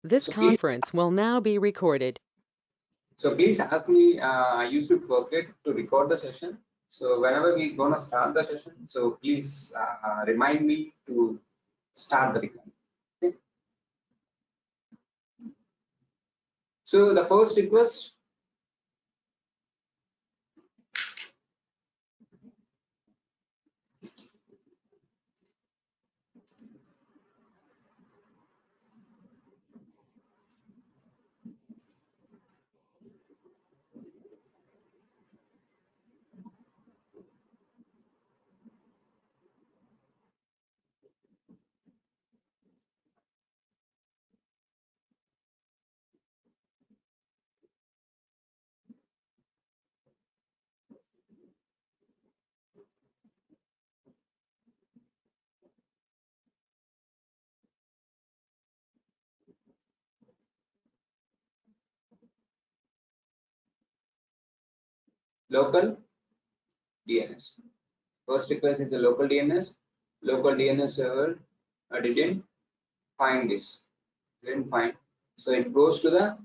This So please, conference will now be recorded. please ask me. I used to forget to record the session. So whenever we gonna start the session, so please remind me to start the recording. Okay. So the first request. Local DNS. First request is a local DNS. Local DNS server didn't find this. Didn't find. So it goes to the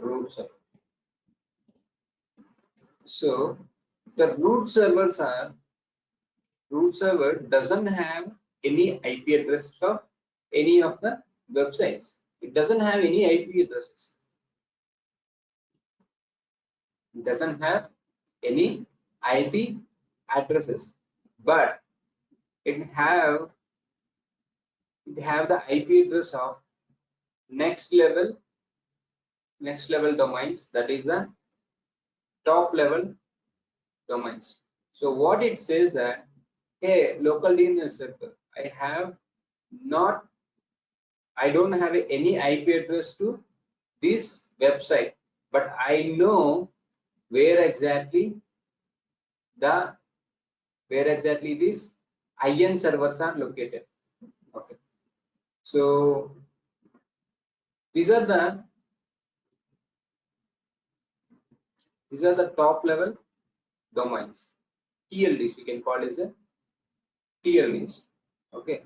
root server. So the root server doesn't have any IP address of any of the websites. It doesn't have any IP addresses. It doesn't have any IP addresses, but it have the IP address of next level domains, that is the top level domains. So what it says that, hey, local DNS server, I don't have any IP address to this website, but I know where exactly these IN servers are located. Okay, so these are the top level domains, TLDs. We can call it as a TLDs. Okay,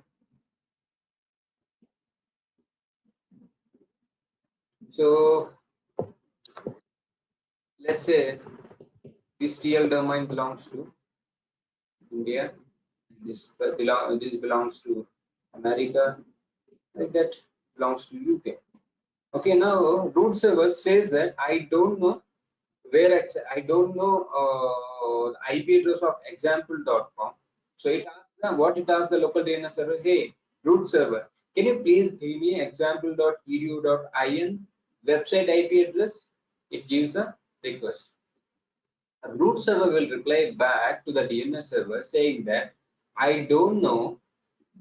so let's say this TL domain belongs to India. This belongs to America. Like that belongs to UK. Okay, now root server says that I don't know the IP address of example.com. So it asks the local DNS server, hey, root server, can you please give me example.edu.in website IP address? It gives a request. A root server will reply back to the DNS server saying that I don't know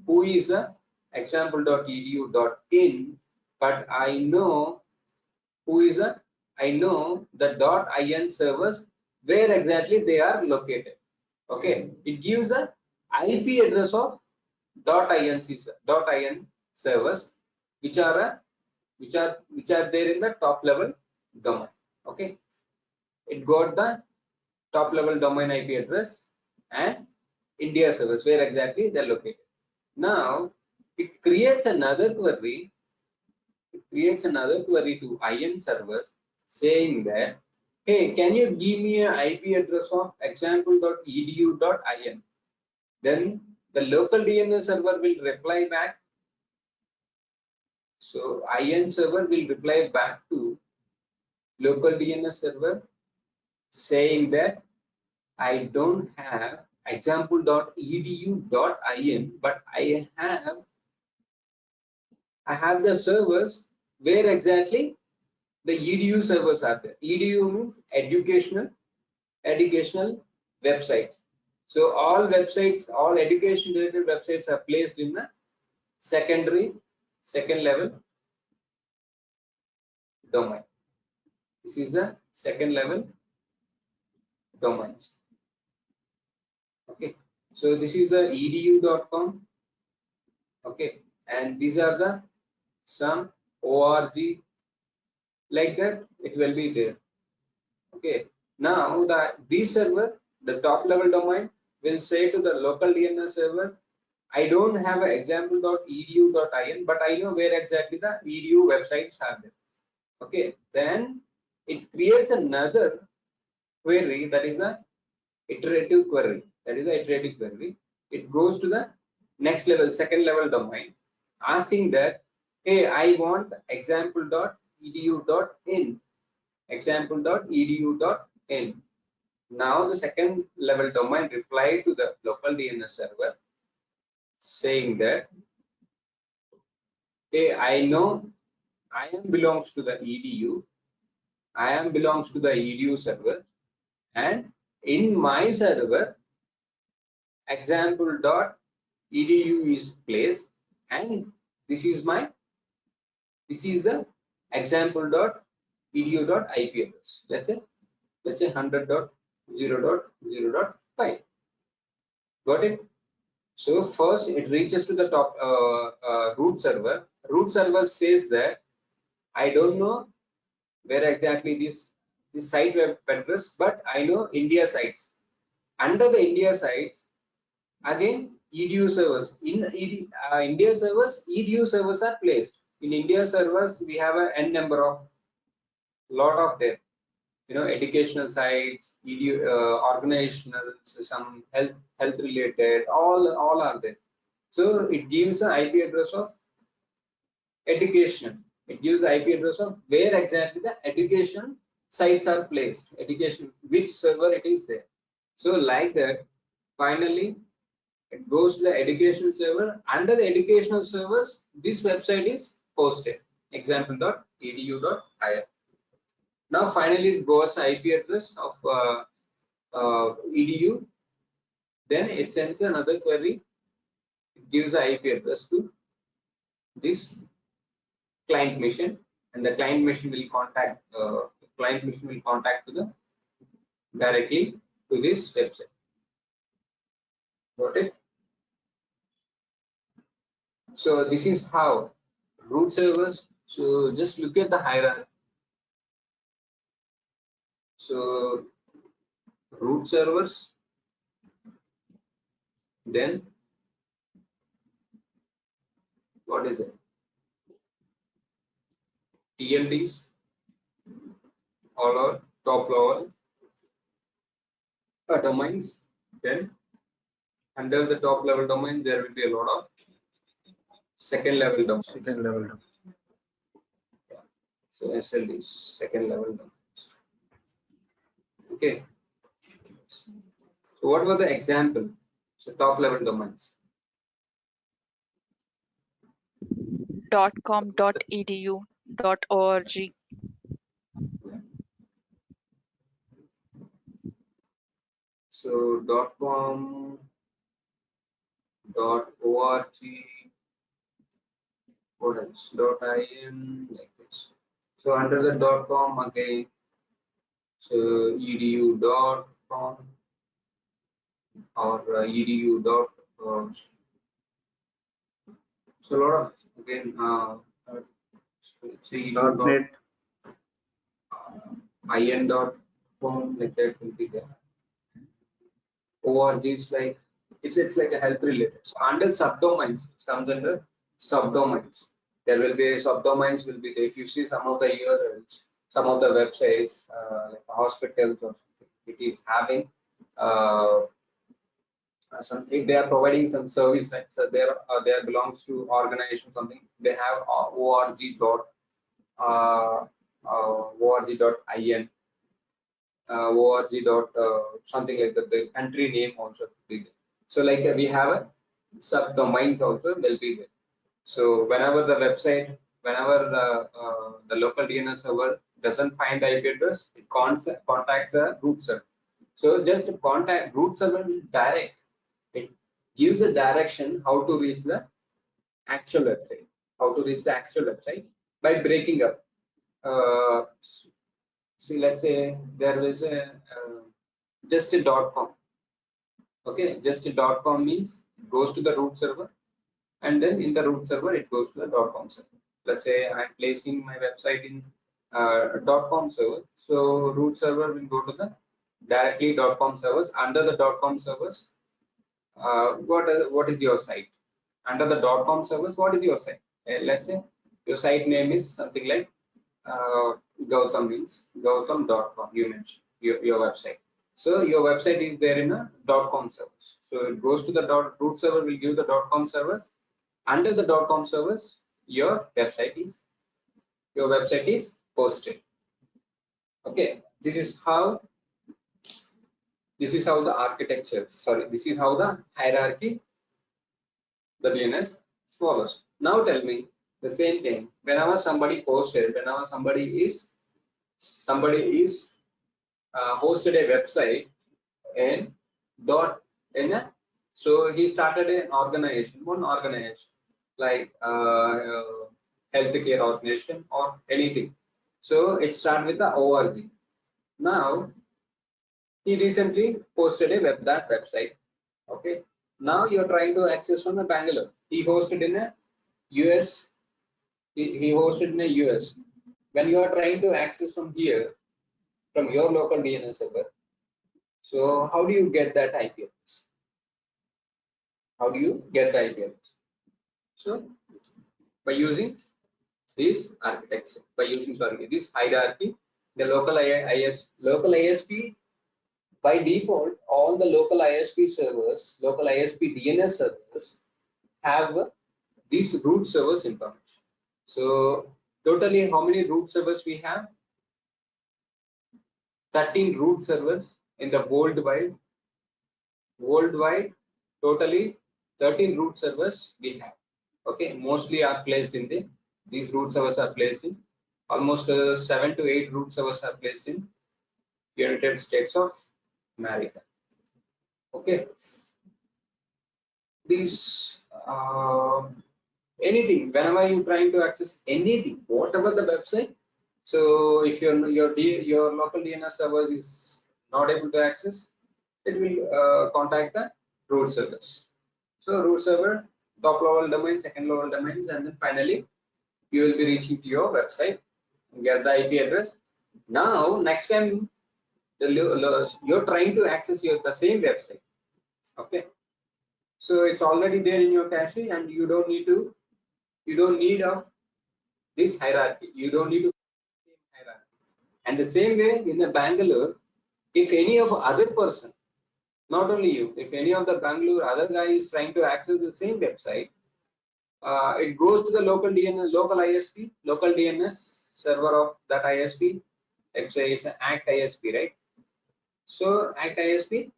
who is a example.edu.in, but I know the .in servers, where exactly they are located. Okay, it gives a IP address of .in servers, which are there in the top level domain. Okay, it got the top level domain IP address and India servers, where exactly they're located. Now it creates another query. To IN servers saying that, hey, can you give me an IP address of example.edu.in? Then the local DNS server will reply back. So IN server will reply back to local DNS server saying that I don't have example.edu.in, but I have the servers where exactly the EDU servers are there. EDU means educational websites. So all education related websites are placed in the second level domain. This is the second level domains. Okay, so this is the edu.com. Okay, and these are the some org, like that it will be there. Okay, now this server, the top level domain, will say to the local DNS server, I don't have an example.edu.in, but I know where exactly the edu websites are there. Okay, then it creates another query, that is a iterative query. It goes to the next level, second level domain, asking that, hey, I want example.edu.in. Example.edu.in. Now the second level domain replied to the local DNS server saying that, hey, I know I am belongs to the edu. I am belongs to the edu server, and in my server example.edu is placed, and this is the example.edu.ip address. Let's say 100.0.0.5. Got it? So first it reaches to the top root server. Root server says that I don't know where exactly this site web address, but I know India sites. Under the India sites, again edu servers. In India servers, edu servers are placed. In India servers, we have a n number of lot of them. Educational sites, edu, organizational, some health related, all are there. So it gives an IP address of education. It gives the IP address of where exactly the education sites are placed, education, which server it is there. So like that, finally it goes to the educational server. Under the educational servers, this website is posted, example.edu.in. Now finally it goes IP address of edu. Then it sends another query. It gives the IP address to this client machine, and the client machine will contact to the directly to this website. Got it? So this is how root servers. So just look at the hierarchy. So root servers, then what is it? TLDs, all are top level domains. Then under the top level domain, there will be a lot of second level domains. So SLDs, second level domains. Okay. So what were the example? So top level domains. .com, .edu, .org. So .com, .org, what else? .in, like this. So under the .com again, so edu.com or edu.org. So a lot of again .net, in.com, like that will be there. ORG is like it's like a health related. So under subdomains, it comes under subdomains. There will be subdomains will be there. If you see some of the URLs, some of the websites like hospitals or something, it is having something, they are providing some service, like so there belongs to organization something, they have org.in, org dot something like that, the country name also be there. So like we have a subdomains also will be there. So whenever the website, whenever the local DNS server doesn't find the IP address, it contacts the root server. So just to contact root server direct, it gives a direction how to reach the actual website, by breaking up. See, let's say there is a just a .com. Okay, just a .com means it goes to the root server, and then in the root server it goes to the .com server. Let's say I'm placing my website in .com server, so root server will go to the directly .com servers. Under the .com servers, what is your site? under the .com service, what is your site? Let's say your site name is something like Gautam, means Gautam.com. You mentioned your website. So your website is there in a .com service. So it goes to the root server, will give the .com service. Under the .com service, your website is posted. Okay, this is how the architecture. Sorry, this is how the hierarchy, the DNS follows. Now tell me the same thing. Whenever somebody posted, whenever somebody is hosted a website and dot in a, so he started one organization like healthcare organization or anything. So it started with the org. Now he recently posted that website. Okay, now you're trying to access from the Bangalore. He hosted in a US. He hosted in a US. When you are trying to access from here, from your local DNS server, so how do you get that IP address? How do you get the IP address? So by using this architecture, by using this hierarchy, the local ISP, by default, all the local ISP servers, local ISP DNS servers have this root servers information. So totally, how many root servers we have? 13 root servers in the worldwide. Totally 13 root servers we have. Okay, mostly are placed in these root servers are placed in almost 7 to 8 root servers are placed in United States of America. Okay, these anything, whenever you trying to access anything, whatever the website. So if your local DNS servers is not able to access, it will contact the root servers. So root server, top level domain, second level domains, and then finally you will be reaching to your website, get the IP address. Now next time you're trying to access the same website. Okay, so it's already there in your cache, and you don't need of this hierarchy. You don't need to same hierarchy. And the same way in the Bangalore, if any of other person, not only you, if any of the Bangalore other guy is trying to access the same website, it goes to the local ISP, local DNS server of that ISP. Let's say it's an ACT ISP, right? So ACT ISP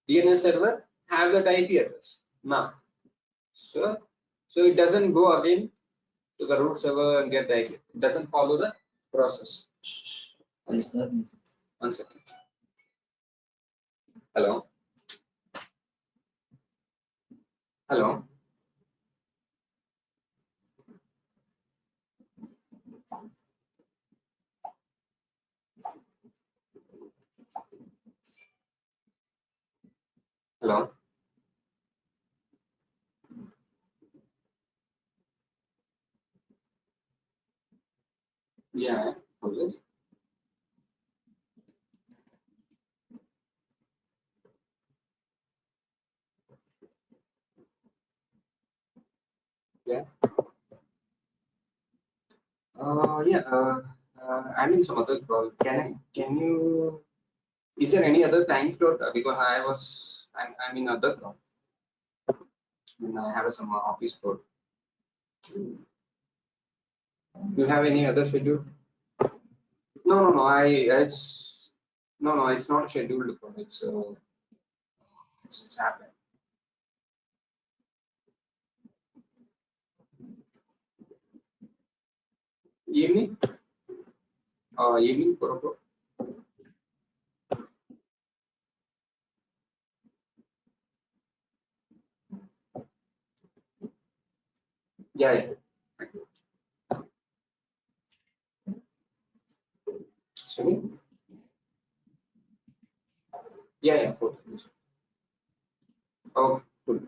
DNS server have that IP address now. So it doesn't go again to the root server and get the IP. It doesn't follow the process. One second. Hello. Hello. Hello. Yeah. Who's this? Yeah. Yeah. I'm in some other call. Can you? Is there any other time slot? Because I'm in other call. And I have some office call. Do you have any other schedule? No. It's no. It's not scheduled call. It's happening. Evening. Evening 4 o'clock. Yeah. Sorry. Yeah. 4. Oh, good.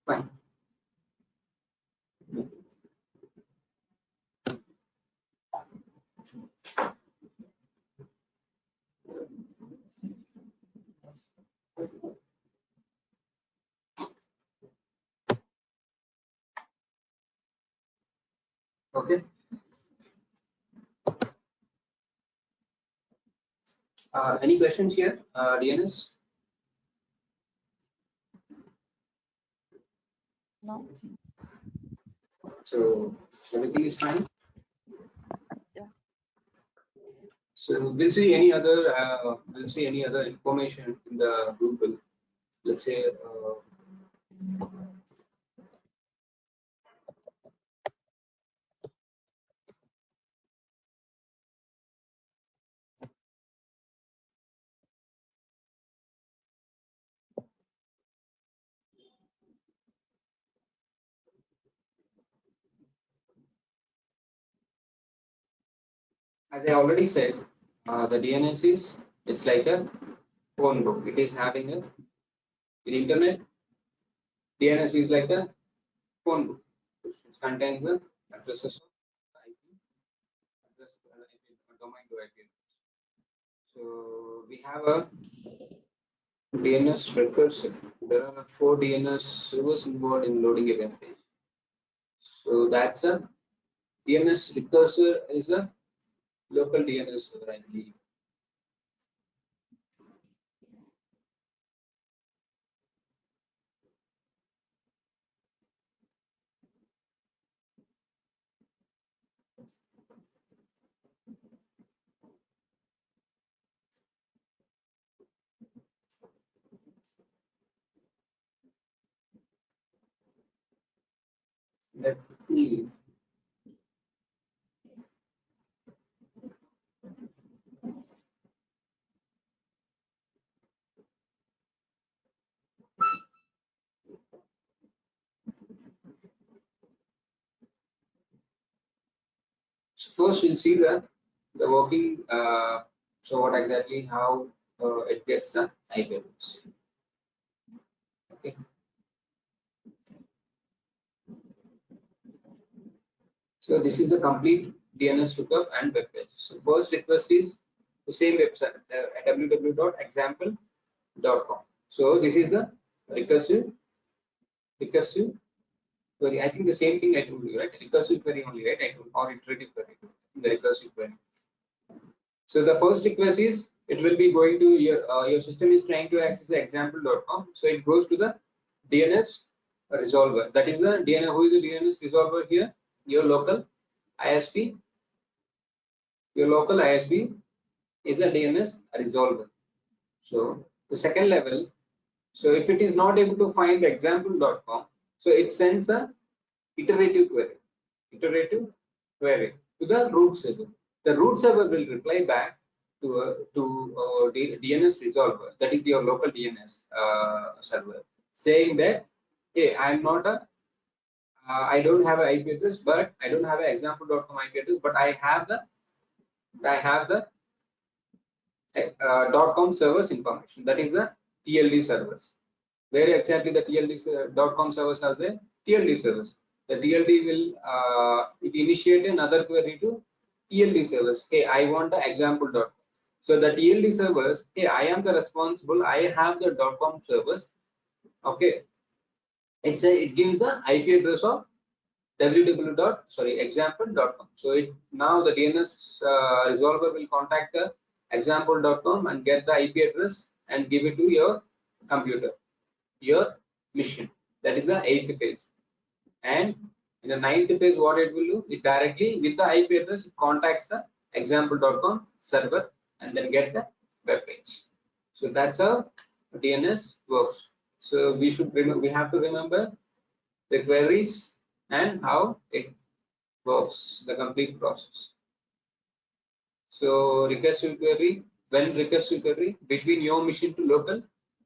Fine. Okay. Any questions here, DNS? No. So everything is fine. Yeah. So we'll see any other information in the Google. Let's say as I already said, the DNS is it's like a phone book. It is having a in internet. DNS is like a phone book. It contains the addresses of IP address domain to IP. So we have a DNS recursive. There are 4 DNS servers involved in loading a web page. So that's a DNS recursor is a local DNS server, I believe. Let me so first we'll see the working. So what exactly how it gets the IP address. Okay. So this is a complete DNS lookup and web page. So first request is the same website www.example.com. So this is the recursive query. I think the same thing I told you, right? Recursive query only, right? I told, or iterative query, the recursive query. So the first request is it will be going to your system is trying to access example.com. So it goes to the DNS resolver. That is the DNS. Who is the DNS resolver here? Your local ISP. Your local ISP is a DNS resolver. So the second level. So if it is not able to find the example.com, so it sends a iterative query to the root server. The root server will reply back to DNS resolver, that is your local DNS server, saying that hey, I'm not a I don't have an IP address, but I don't have an example.com IP address, but I have the .com servers information, that is the TLD servers. Where exactly the TLD.com servers are there? TLD servers. The TLD will it initiate another query to TLD servers. Hey, I want the example.com. So the TLD servers, hey, I am the responsible. I have the .com servers. Okay, it gives the IP address of example.com. So now the DNS resolver will contact the example.com and get the IP address and give it to your computer, your mission. That is the 8th phase. And in the 9th phase, what it will do, it directly with the IP address, it contacts the example.com server and then get the web page. So that's how DNS works. So we have to remember the queries and how it works, the complete process. So recursive query, between your machine to local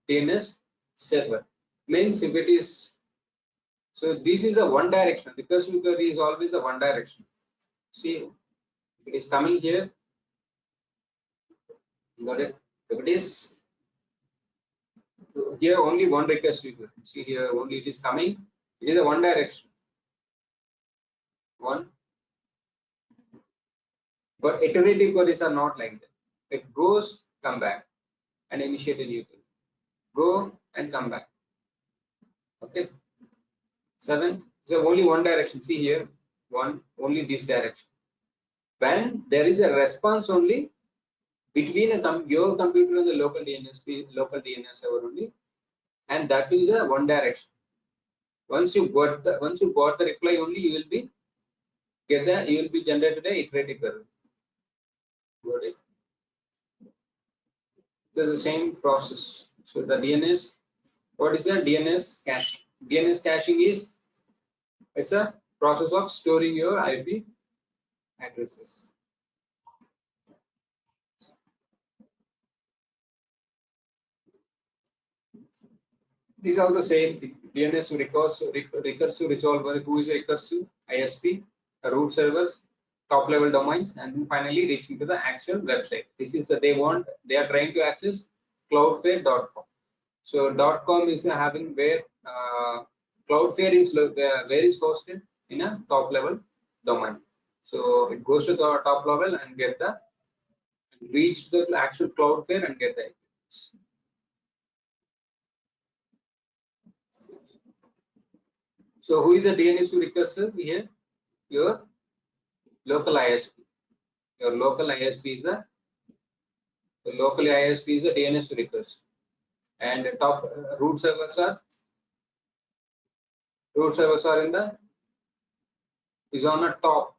DNS server means if it is, so this is a one direction. Recursive query is always a one direction. See, if it is coming here, got it? If it is here, only one recursive query. See here, only it is coming. It is a one direction. One. But iterative queries are not like that. It goes, come back, and initiate a new query. Go and come back. Okay. 7. So only one direction. See here, only only this direction. When there is a response only between your computer and the local DNS server only, and that is a one direction. Once you got the reply only, you will be generated a iterative error. Got it? So the same process. So the DNS, what is the DNS caching? DNS caching is, it's a process of storing your IP addresses. These are the same thing. DNS recursive resolver, who is a recursive ISP, a root servers, top level domains, and then finally reaching to the actual website. This is they are trying to access cloudflare.com. So .com is having where Cloudflare is where is hosted in a top level domain. So it goes to the top level and reach the actual Cloudflare and get the APIs. So who is the DNS recursive here? Your local ISP. Your local ISP is the DNS recursive, and the top root servers are in the on a top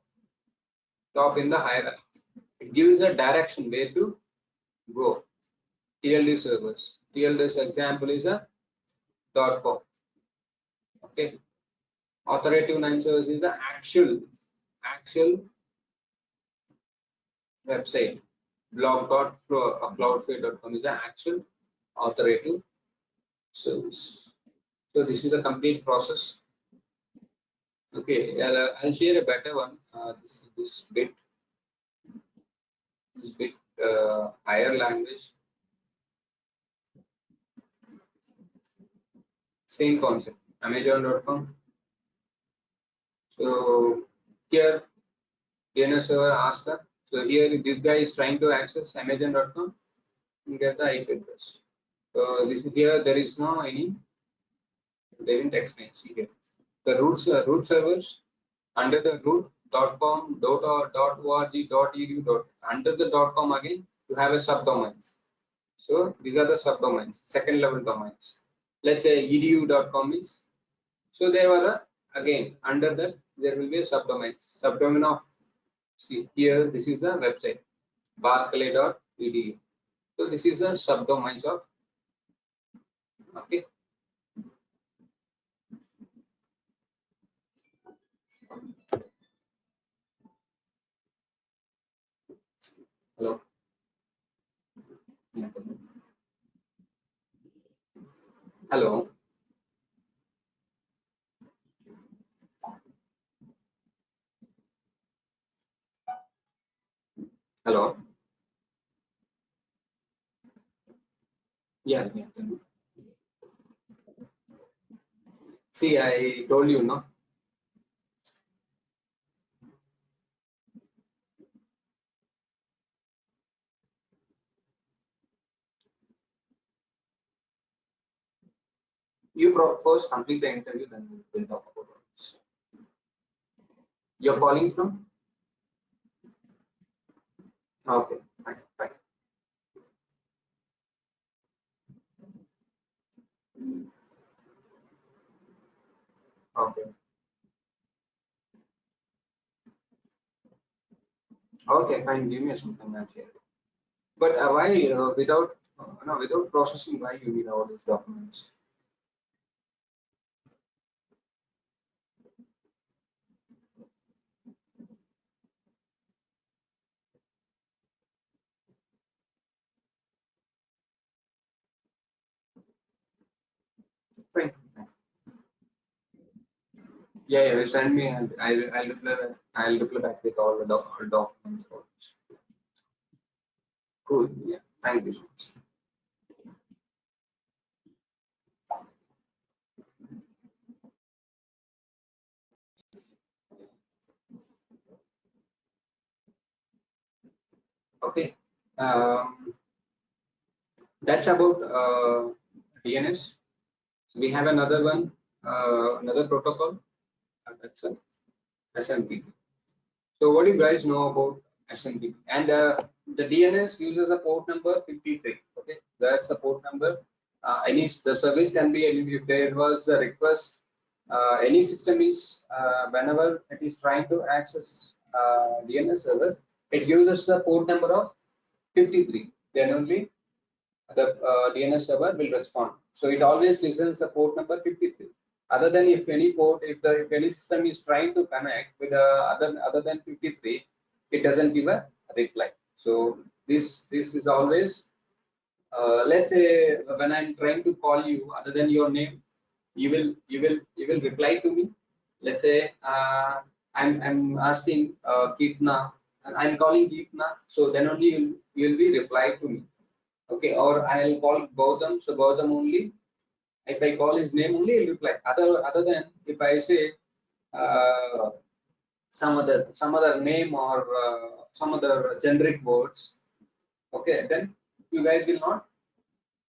in the hierarchy. It gives a direction where to go. TLD servers. TLD's example is a .com. Okay. Authoritative 9 servers is the actual website. Blog.cloudflare.com is the actual authoritative service. So this is a complete process. Okay, I'll share a better one. This bit higher language. Same concept. Amazon.com. So here DNS server asked her. So here this guy is trying to access Amazon.com and get the IP address. So here there is no any. They didn't explain. See here. The root servers under the root.com, .org, .edu. Under the .com again you have a subdomains. So these are the subdomains, second level domains. Let's say edu.com is. So there were again under that there will be a subdomains. Subdomain of, see here, this is the website barclay.edu. So this is a subdomains of, okay. Hello. Hello. Hello. Yeah. See, I told you, no. You first complete the interview, then we'll talk about it. You're calling from? Okay, fine. Okay. Okay, fine. Give me something else here. But why without processing? Why you need all these documents? Fine. Yeah. Send me, and I'll reply. I'll reply back with all the documents. Cool. Yeah. Thank you so much. Okay. That's about DNS. We have another one, another protocol. That's a SMTP. So what do you guys know about SMTP? And the DNS uses a port number 53. Okay, that's the port number. The service can be if there was a request. Any system is whenever it is trying to access DNS service, it uses the port number of 53. Then only the DNS server will respond. So it always listens the port number 53. Other than if any port, if any system is trying to connect with other than 53, it doesn't give a reply. So this is always let's say when I'm trying to call you, other than your name, you will reply to me. Let's say I'm asking Kirtna, and I'm calling Kirtna, so then only you'll be reply to me. Okay, or I'll call Gautam, so Gautam only. If I call his name only, he'll reply. Other than if I say uh, some other name or some other generic words, okay, then you guys will not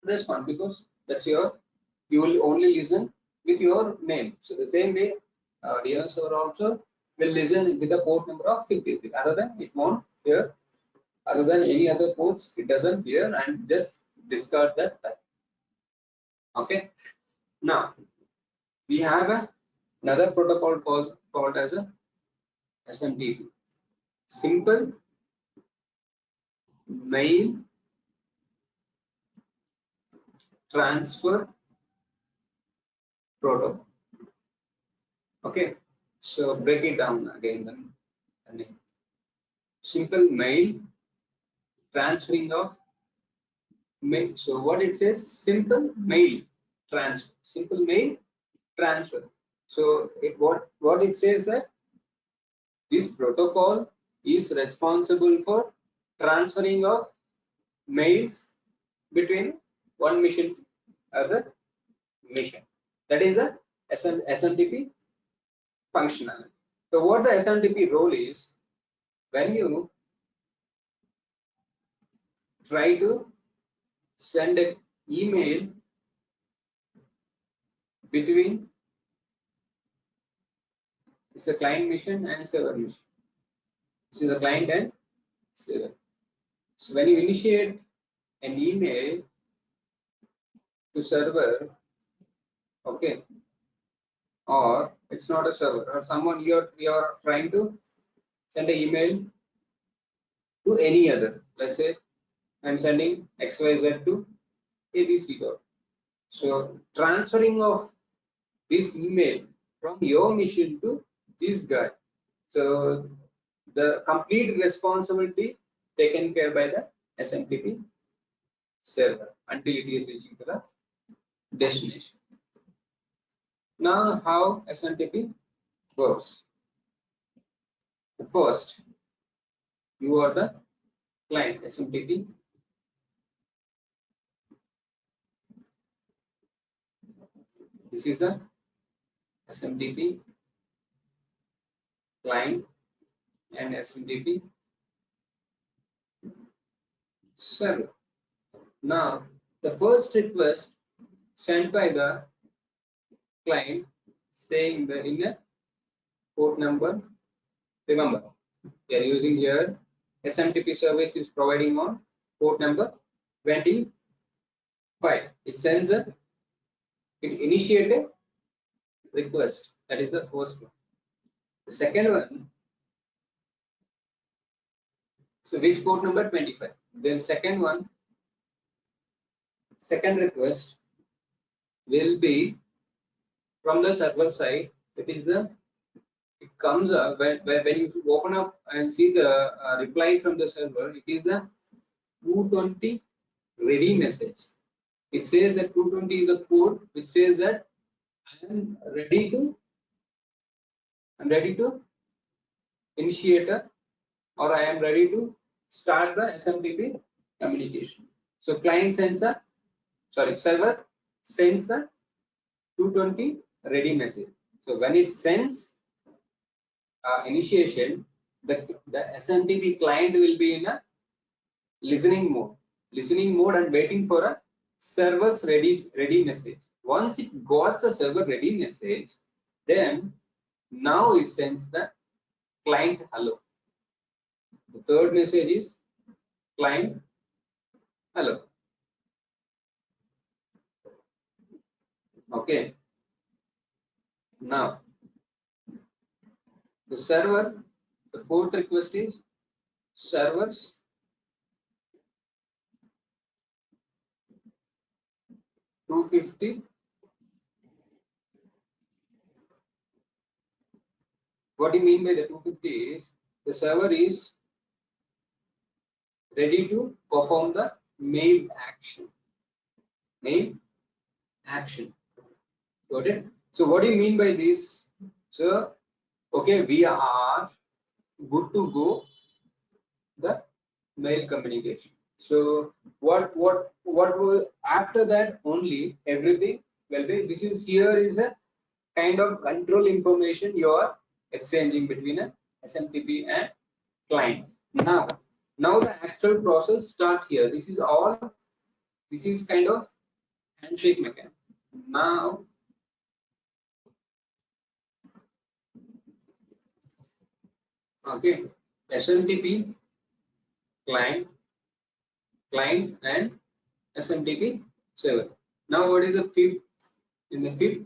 respond because that's you will only listen with your name. So the same way, DNS server also will listen with the port number of 53. Other than it won't hear, other than any other ports, it doesn't hear and just discard that type. Okay. Now we have another protocol called as a SMTP, simple mail transfer protocol. Okay, so break it down again. Then simple mail transferring of mail. So what it says, simple mail transfer, simple mail transfer. So what it says that this protocol is responsible for transferring of mails between one machine to other machine. That is the SMTP functionality. So what the SMTP role is, when you try to send an email between it's a client machine and server machine. This is the client and server. So when you initiate an email to server, okay, or it's not a server or someone you're trying to send an email to any other. Let's say I'm sending XYZ to ABC. So transferring of this email from your machine to this guy. So the complete responsibility taken care by the SMTP server until it is reaching to the destination. Now how SMTP works. First, you are the client SMTP. This is the SMTP client and SMTP server. Now the first request sent by the client saying the in a port number. Remember, we are using here SMTP service is providing on port number 25. It sends it initiate a request. That is the first one. The second one, so which port number 25? Then second one, second request will be from the server side. It is the it comes up when you open up and see the reply from the server. It is a 220 ready message. It says that 220 is a code which says that I'm ready to initiate or I am ready to start the SMTP communication. So client sends a server sends the 220 ready message. So when it sends initiation, the SMTP client will be in a listening mode and waiting for a server's ready message. Once it got the server ready message, then now it sends the client hello. The third message is client hello. Okay. Now the server, the fourth request is servers 250. What do you mean by the 250 is the server is ready to perform the mail action. Mail action. Got it? So what do you mean by this? So okay, we are good to go the mail communication. So what will after that only everything will be, this is here is a kind of control information you are exchanging between a SMTP and client. Now the actual process start here. This is all, this is kind of handshake mechanism. Now okay, SMTP client and SMTP server. Now what is the fifth? In the fifth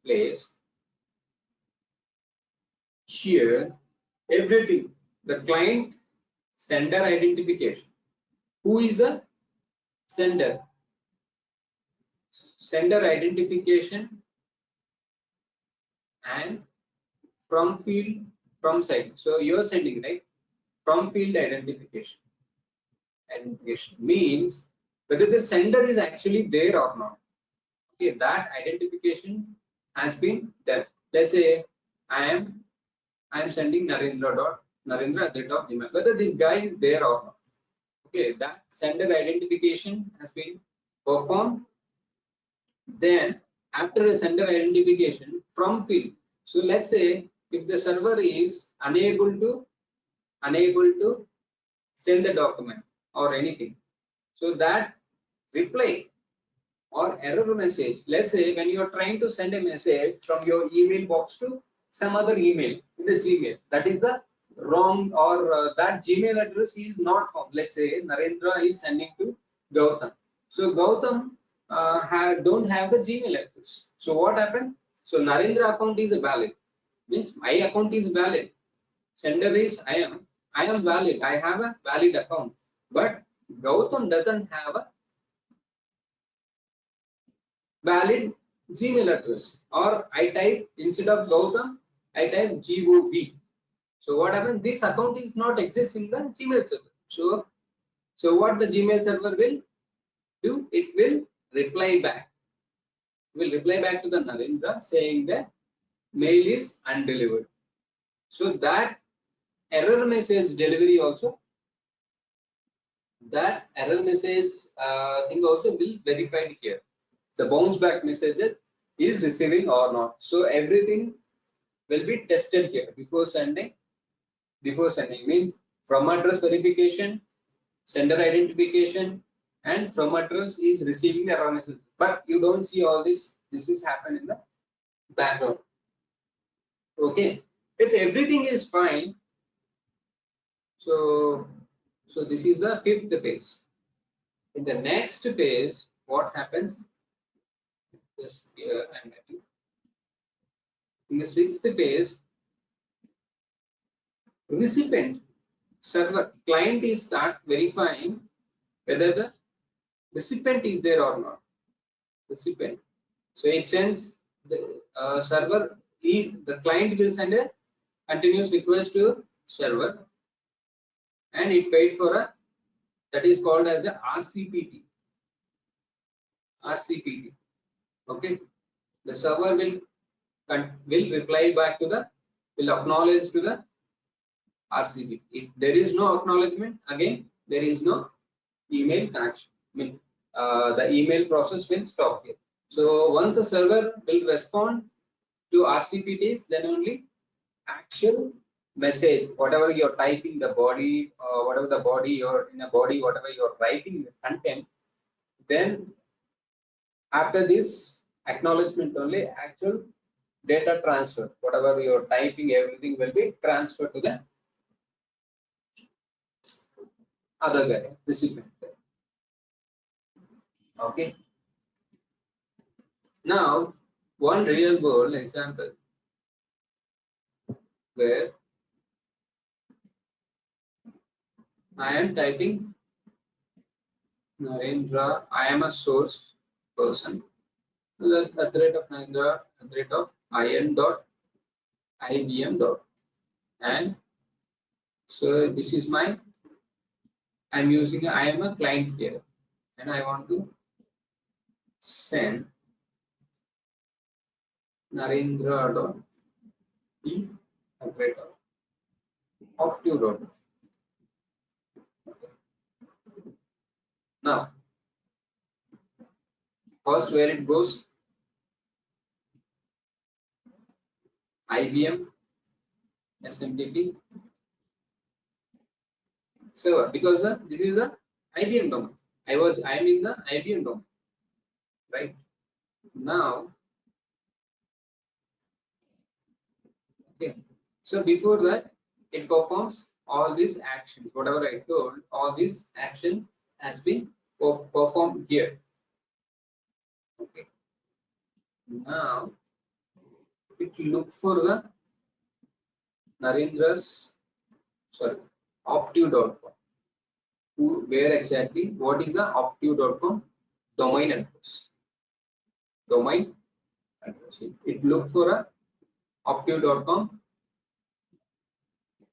place here, everything, the client sender identification. Who is a sender? Sender identification and from field, from site. So you're sending, right? From field identification. Identification means whether the sender is actually there or not. Okay, that identification has been done. Let's say I am sending narendra@gmail. Whether this guy is there or not. Okay, that sender identification has been performed. Then after a sender identification from field. So let's say if the server is unable to send the document or anything, so that reply or error message, let's say when you are trying to send a message from your email box to some other email in the Gmail, that is the wrong, or that Gmail address is not found. Let's say Narendra is sending to Gautam. So Gautam don't have the Gmail address. So what happened? So Narendra account is valid, means my account is valid. Sender is I am valid. I have a valid account, but Gautam doesn't have a valid Gmail address, or I type instead of Gautam, I type GOV. So what happens? This account is not exist in the Gmail server. So what the Gmail server will do? It will reply back. Will reply back to the Narendra saying that mail is undelivered. So that error message delivery also, that error message thing also will verify here. The bounce back message is receiving or not. So everything will be tested here before sending. Before sending means from address verification, sender identification, and from address is receiving the error message. But you don't see all this. This is happen in the background. Okay. If everything is fine, so this is the fifth phase. In the next phase, what happens? Just here I'm writing. In the sixth phase, recipient server client is start verifying whether the recipient is there or not. Recipient. So it sends the server. The client will send a continuous request to server, and it paid for a, that is called as a RCPT. RCPT. Okay. The server will reply back to the, will acknowledge to the RCPT. If there is no acknowledgement, again there is no email connection. I mean, the email process will stop here. So once the server will respond to RCPTs, then only actual message, whatever you're typing, the body, whatever the body you're in a body, whatever you're writing the content, then after this acknowledgement only actual data transfer, whatever you're typing, everything will be transferred to the other guy, recipient. Okay. Now, one real world example where I am typing Narendra, I am a source person, at the rate of Narendra, at the rate of in.ibm dot, and so this is my, I'm using, I am a client here, and I want to send Narendra dot e at the rate of optive dot. Now, first where it goes, IBM SMTP server, because this is the IBM domain. I am in the IBM domain, right? Now, okay. So before that, it performs all these actions. Whatever I told, all this action has been performed here. Okay. Now, it look for the Narendra's, sorry, optive.com. Where exactly? What is the optive.com domain address? Domain address. It look for a optive.com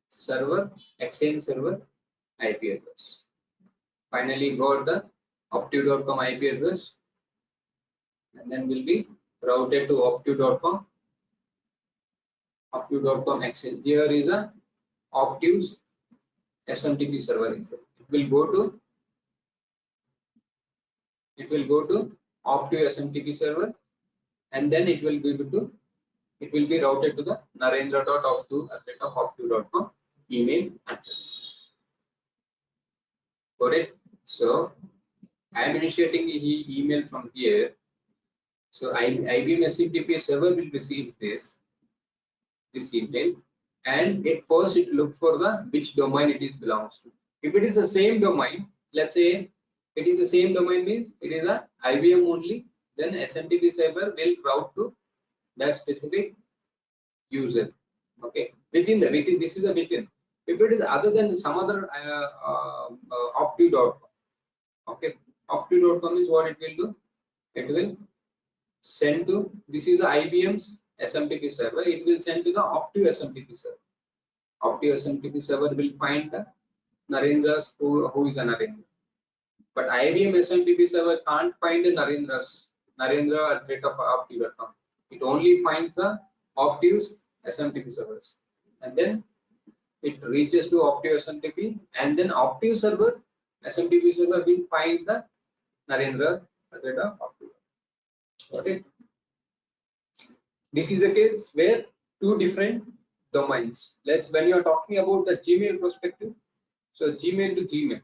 server, exchange server IP address. Finally got the optive.com IP address, and then will be routed to optive.com exchange. Here is a Optive's SMTP server. It will go to Optive SMTP server, and then it will be routed to the narendra.optive@optive.com email address. Got it? So I am initiating the email from here. So IBM SMTP server will receive this email, and it look for the which domain it is belongs to. If it is the same domain, let's say it is the same domain, means it is a IBM only, then SMTP server will route to that specific user. Okay, within this is a within. If it is other than some other optive.com, okay, optive.com is what it will do. It will send to, this is IBM's SMTP server. It will send to the Optive SMTP server. Optive SMTP server will find the Narendra's who is a Narendra. But IBM SMTP server can't find the Narendra at rate of optive.com. It only finds the Optive's SMTP servers, and then it reaches to Optive SMTP, and then Optive server SMTP server will find the Narendra at rate of optive. Got it? This is a case where two different domains. When you are talking about the Gmail perspective, so Gmail to Gmail.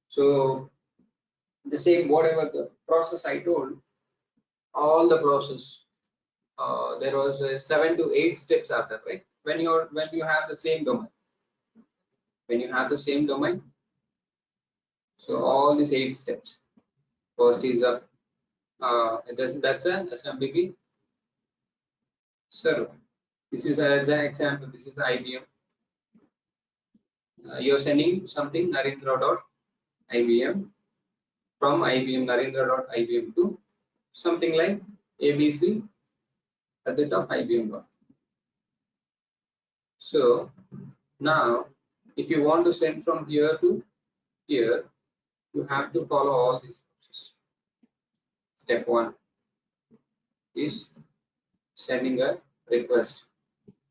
So the same, whatever the process I told, all the process, there was 7 to 8 steps are there, right? When you have the same domain, so all these 8 steps. First is that's an SMTP server. This is an example. This is IBM. You're sending something narendra.ibm from IBM narendra.ibm to something like ABC at the top IBM. So now, if you want to send from here to here, you have to follow all these processes. Step 1 is sending a request.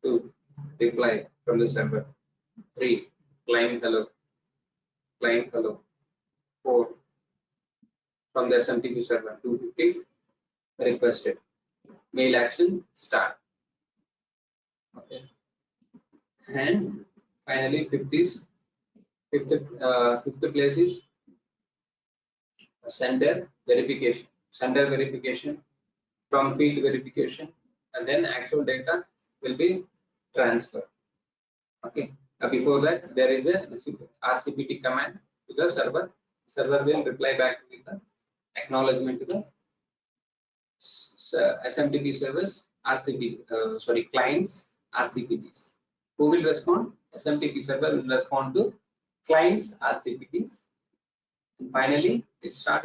2, reply from the server. 3, client hello. 4, from the SMTP server. 250 requested. Mail action start. Okay. And finally, fifth place is sender verification. Sender verification from field verification, and then actual data will be transferred. Okay. Before that, there is a RCPT command to the server. Server will reply back with the acknowledgement to the SMTP servers, clients, RCPs. Who will respond? SMTP server will respond to clients, RCPs. And finally, it start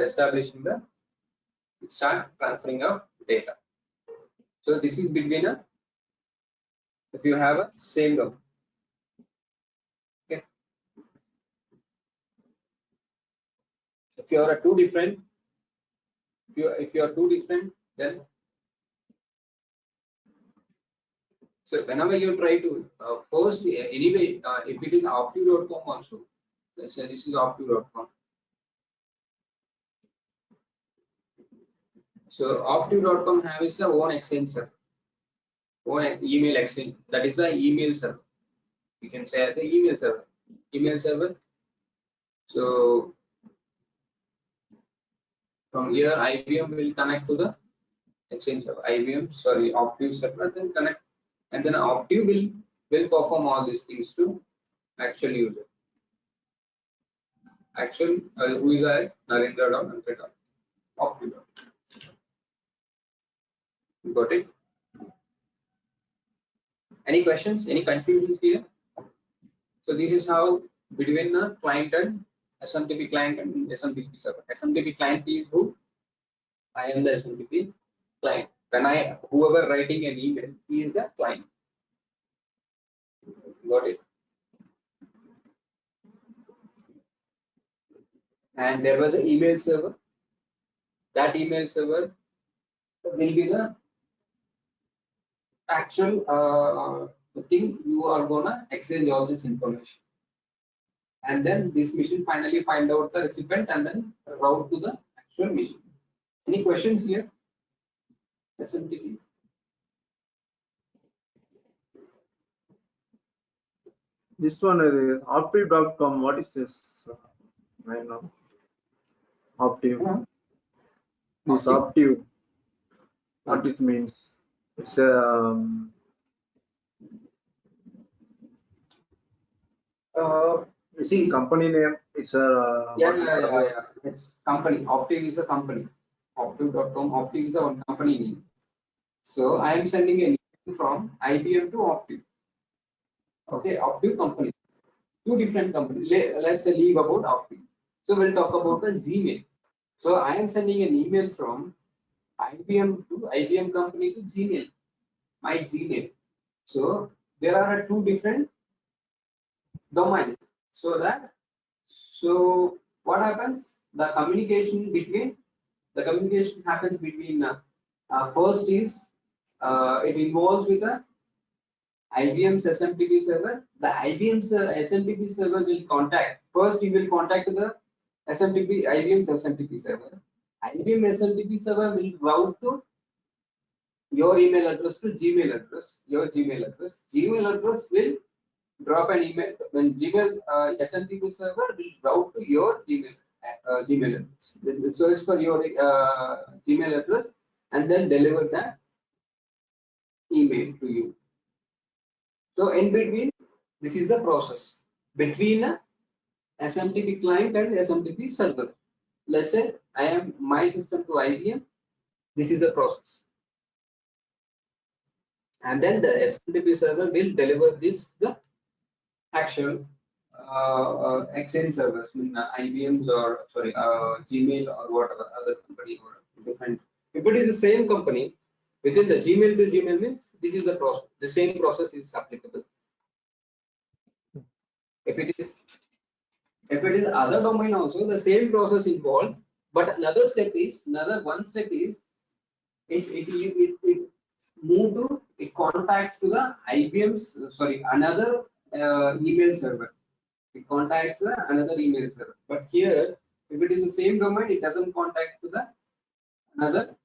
transferring of data. So this is between if you have a same domain. Okay. If you are two different, if you are two different, then so whenever you try to first anyway, if it is optive.com also, let's say this is optive.com. So optive.com has its own exchange server, own email exchange. That is the email server. You can say as a email server. Email server. So from here, IBM will connect to the exchange server. Optive server, then connect, and then Optive will perform all these things to actual user. Actual who is I? Narendra. Optive. Got it? Any questions? Any confusions here? So this is how between the client and SMTP client and SMTP server. SMTP client is who? I am the SMTP client. When whoever writing an email, he is the client. Got it? And there was an email server. That email server will be the actual the thing you are gonna exchange all this information. And then this machine finally find out the recipient and then route to the actual machine. Any questions here? SMTP. This one is optive.com. What is this? I know. Optive. This optive. What it means? It's You see, company name. It's a yeah. It's company. Optive is a company. Optive.com. Optive is a company name. So I am sending an email from IBM to Optive. Okay, Optive company. Two different companies. Let's leave about Optive. So we'll talk about the Gmail. So I am sending an email from IBM to IBM company to Gmail, my Gmail. So there are two different domains. So what happens? The communication happens between first is it involves with the IBM's SMTP server. The IBM's SMTP server will contact. First, you will contact the IBM's SMTP server. IBM SMTP server will route to your email address to Gmail address, your Gmail address. Gmail address will drop an email when Gmail SMTP server will route to your Gmail address. Then search for your Gmail address and then deliver that email to you. So in between, this is the process between a SMTP client and SMTP server. Let's say I am my system to IBM. This is the process, and then the SMTP server will deliver the actual exchange servers, IBM's or Gmail or whatever other company or different. If it is the same company, within the Gmail to Gmail means this is the process. The same process is applicable. If it is other domain also, the same process involved, but another one step is it move to it contacts to the IBM's another email server. It contacts another email server. But here, if it is the same domain, it doesn't contact to the another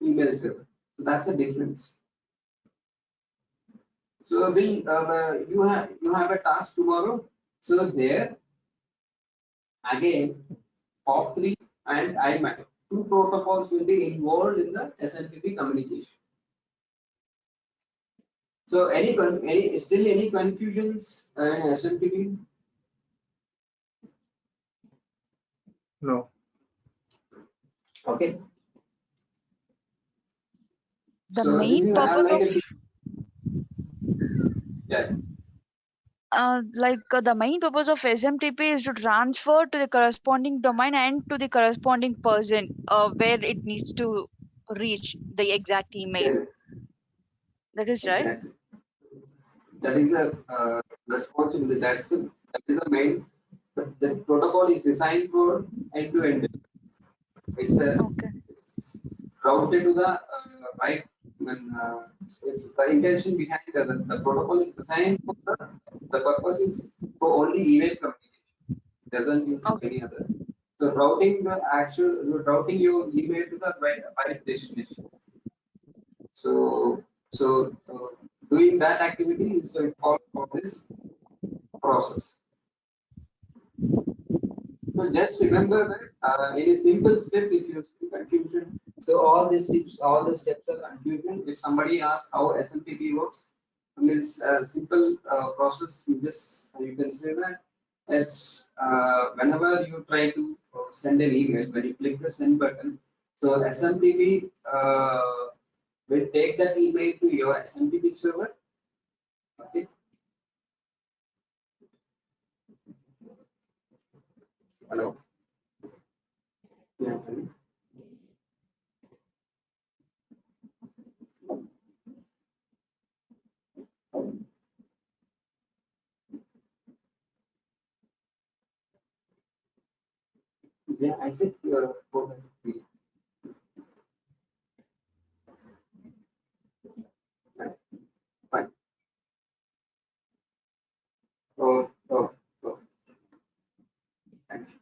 email server. So that's the difference. So you have a task tomorrow. So there again, POP3 and IMAP, two protocols will be involved in the SMTP communication. So any confusions in SMTP? No. Okay. The So this main is purpose like of a yeah. the main purpose of SMTP is to transfer to the corresponding domain and to the corresponding person where it needs to reach the exact email. Yeah, That is right. exactly. That is the responsibility. That is the main. But the protocol is designed for end-to-end. Okay. It's routed to the right. When it's the intention behind the protocol is designed for the purpose is for only email communication. Doesn't use Okay. any other. So routing your email to the right destination. So doing that activity is involved for this process. So just remember that in a simple step, if you see confusion, so all the steps are confusion. If somebody asks how SMTP works, I mean, it's a simple process. You can say that it's whenever you try to send an email, when you click the send button, so SMTP will take that email to your SMTP server. Okay. Hello. Yeah. Yeah, I said for the fine. Oh. Thank you.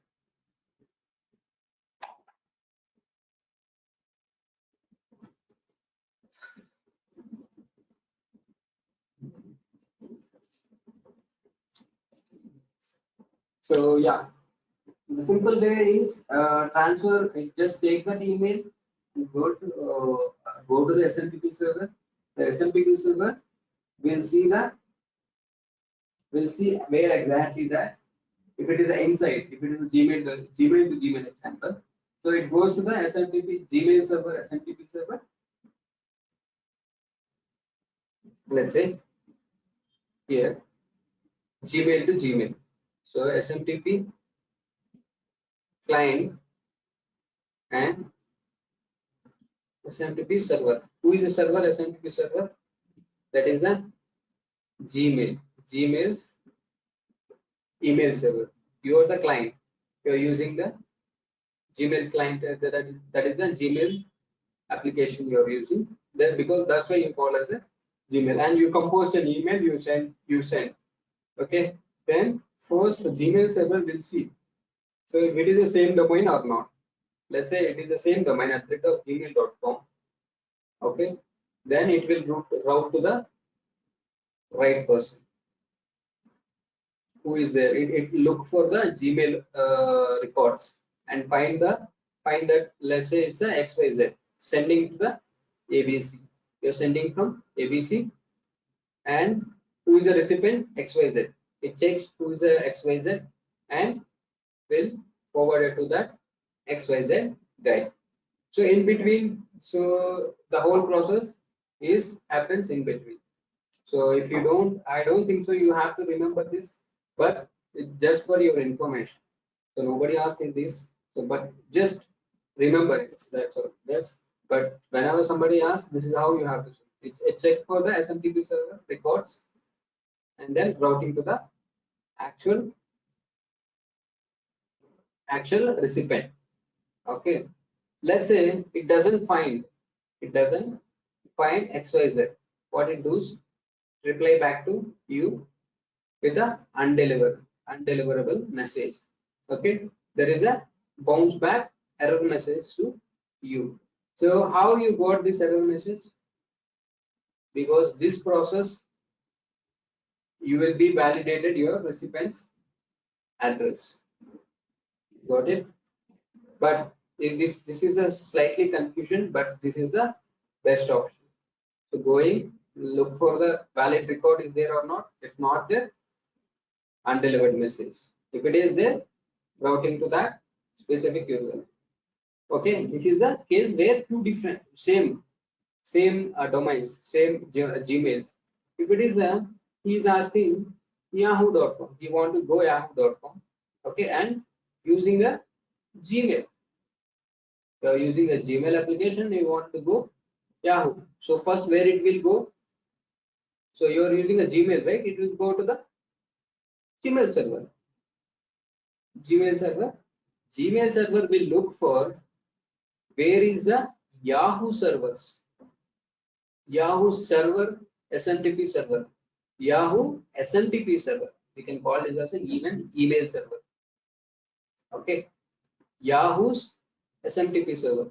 So yeah, the simple way is transfer. Just take that email, and go to the SMTP server. The SMTP server will see will see where exactly that. If it is inside, if it is a Gmail to Gmail example, so it goes to the SMTP Gmail server, SMTP server. Let's say here Gmail to Gmail. So SMTP client and SMTP server. Who is the server? SMTP server. That is the Gmail. Gmail's email server. You are the client. You are using the Gmail client. That is the Gmail application you are using. Then because that's why you call as a Gmail. And you compose an email. You send. Okay. Then first the Gmail server will see. So if it is the same domain or not. Let's say it is the same domain at gmail.com. Okay. Then it will route to the right person who is there. It look for the Gmail records and find that, let's say it's a XYZ sending to the ABC. You're sending from ABC and who is the recipient? XYZ. It checks who is the XYZ and will forward it to that XYZ guy. So in between, so the whole process is happens in between. So if you don't, I don't think so. You have to remember this, but just for your information. So nobody asked in this. So, but just remember it. That's all. But whenever somebody asks, this is how you have to. It's check for the SMTP server records, and then routing to the actual recipient. Okay. Let's say it doesn't find XYZ. What it does, reply back to you with a undeliverable message. Okay, there is a bounce back error message to you. So how you got this error message? Because this process you will be validated your recipient's address. Got it? But this is a slightly confusion, but this is the best option. So going look for the valid record is there or not. If not there, undelivered message. If it is there, routing to that specific user. Okay, this is the case where two different same domains, same Gmails. If it is he is asking yahoo.com, he want to go yahoo.com, okay, and using a Gmail. So using a Gmail application, you want to go Yahoo. So first, where it will go? So you are using a Gmail, right? It will go to the Gmail server. Gmail server. Gmail server will look for where is the Yahoo servers. Yahoo server, SMTP server. Yahoo SMTP server. We can call this as an even email server. Okay. Yahoo's SMTP server.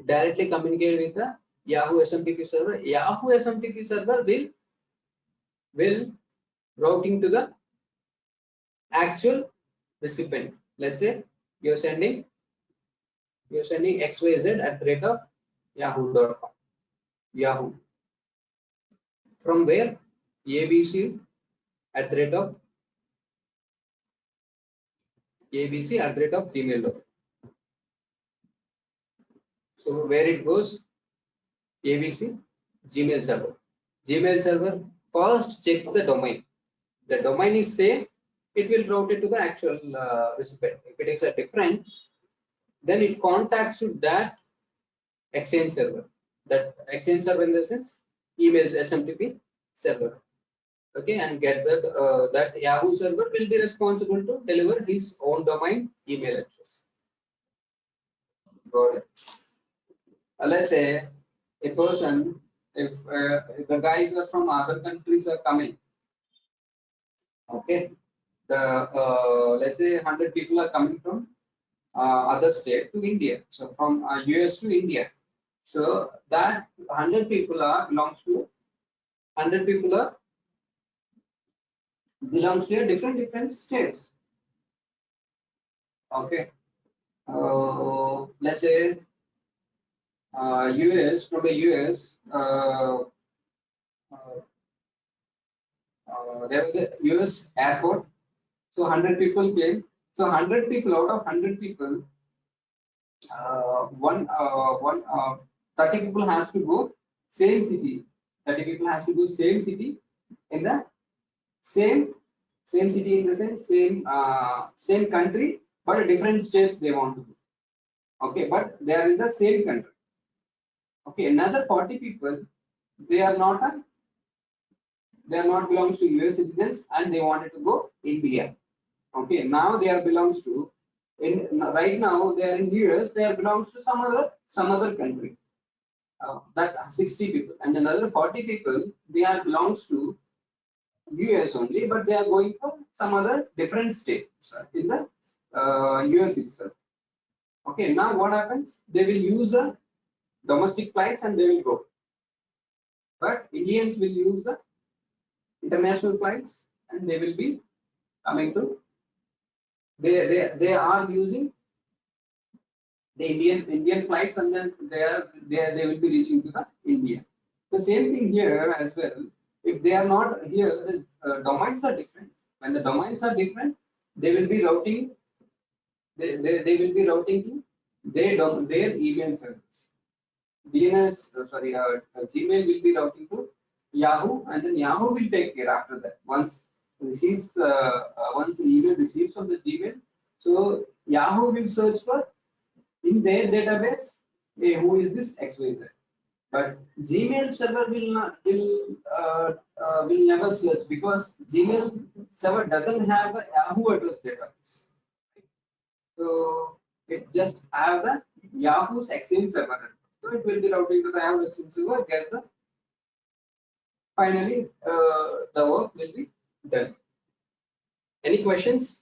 Directly communicate with the Yahoo SMTP server. Yahoo SMTP server will routing to the actual recipient. Let's say you're sending xyz at the rate of yahoo.com. Yahoo. From where? abc at the rate of gmail.com. So where it goes? abc Gmail server. Gmail server first checks the domain. The domain is same, it will route it to the actual recipient. If it is a different, then it contacts to that exchange server. That exchange server in the sense emails SMTP server. Okay, and get that Yahoo server will be responsible to deliver his own domain email address. Got it. Let's say a person, if the guys are from other countries are coming, okay, let's say 100 people are coming from other state to India, so from US to India. So that 100 people are belongs to different states. Okay, let's say US, from the US, there was a US airport. So 100 people came. So 100 people, out of 100 people, 30 people has to go same city. 30 people has to go same city in the same city, in the sense same country, but different states they want to go. Okay, but they are in the same country. Okay, another 40 people, they are not belongs to US citizens and they wanted to go India. Okay, now they are belongs to right now they are in US, they are belongs to some other country. That 60 people, and another 40 people, they are belongs to US only, but they are going from some other different state in the US itself. Okay, now what happens? They will use a domestic flights and they will go, but Indians will use the international flights and they will be coming to. They are using the Indian flights, and then they will be reaching to the India. The same thing here as well. If they are not here, the domains are different. When the domains are different, they will be routing. They will be routing to their email service. Gmail will be routing to Yahoo, and then Yahoo will take care after that. Once once the email receives from the Gmail, so Yahoo will search for in their database, hey, who is this XYZ? But Gmail server will never search, because Gmail server doesn't have the Yahoo address database. So it just have the Yahoo's exchange server. So it will be routing to the Yahoo exchange server. Get the finally the work will be done. Any questions?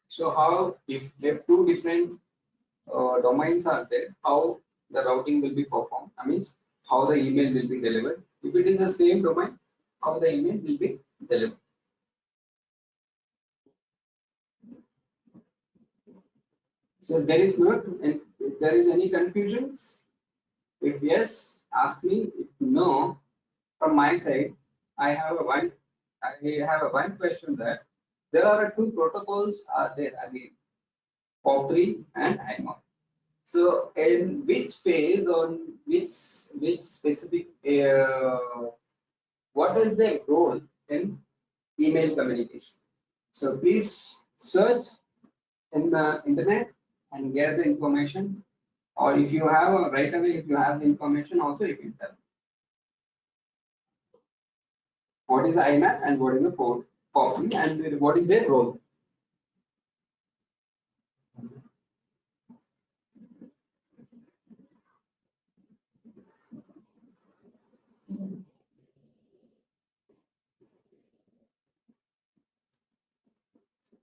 So how, if two different domains are there, how the routing will be performed? I mean, how the email will be delivered. If it is the same domain, how the email will be delivered. So there is not, and if there is any confusions, if yes, ask me. If no, from my side, I have I have a one question that there are two protocols are there again, POP3 and IMAP. So in which phase on which specific what is their role in email communication? So please search in the internet and get the information, or if you have right away, if you have the information also you can tell. What is IMAP and what is the POP3 and what is their role?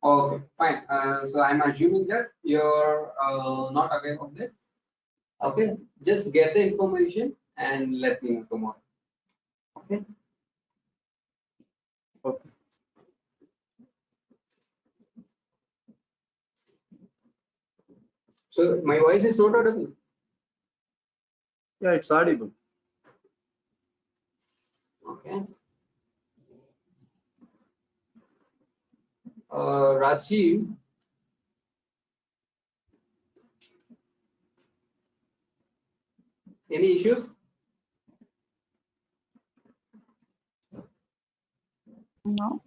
Okay, fine. So I'm assuming that you're not aware of this. Okay, just get the information and let me know tomorrow. Okay. Okay. So my voice is not audible. Yeah, it's audible. Okay. Rajiv, any issues? No.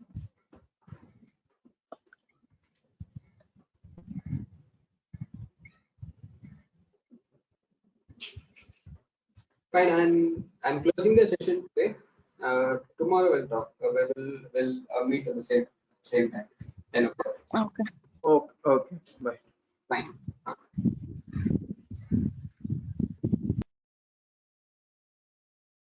Fine. I'm closing the session today. Tomorrow we'll talk. We'll meet at the same time. 10 o'clock. Okay. Okay. Okay. Bye. Fine.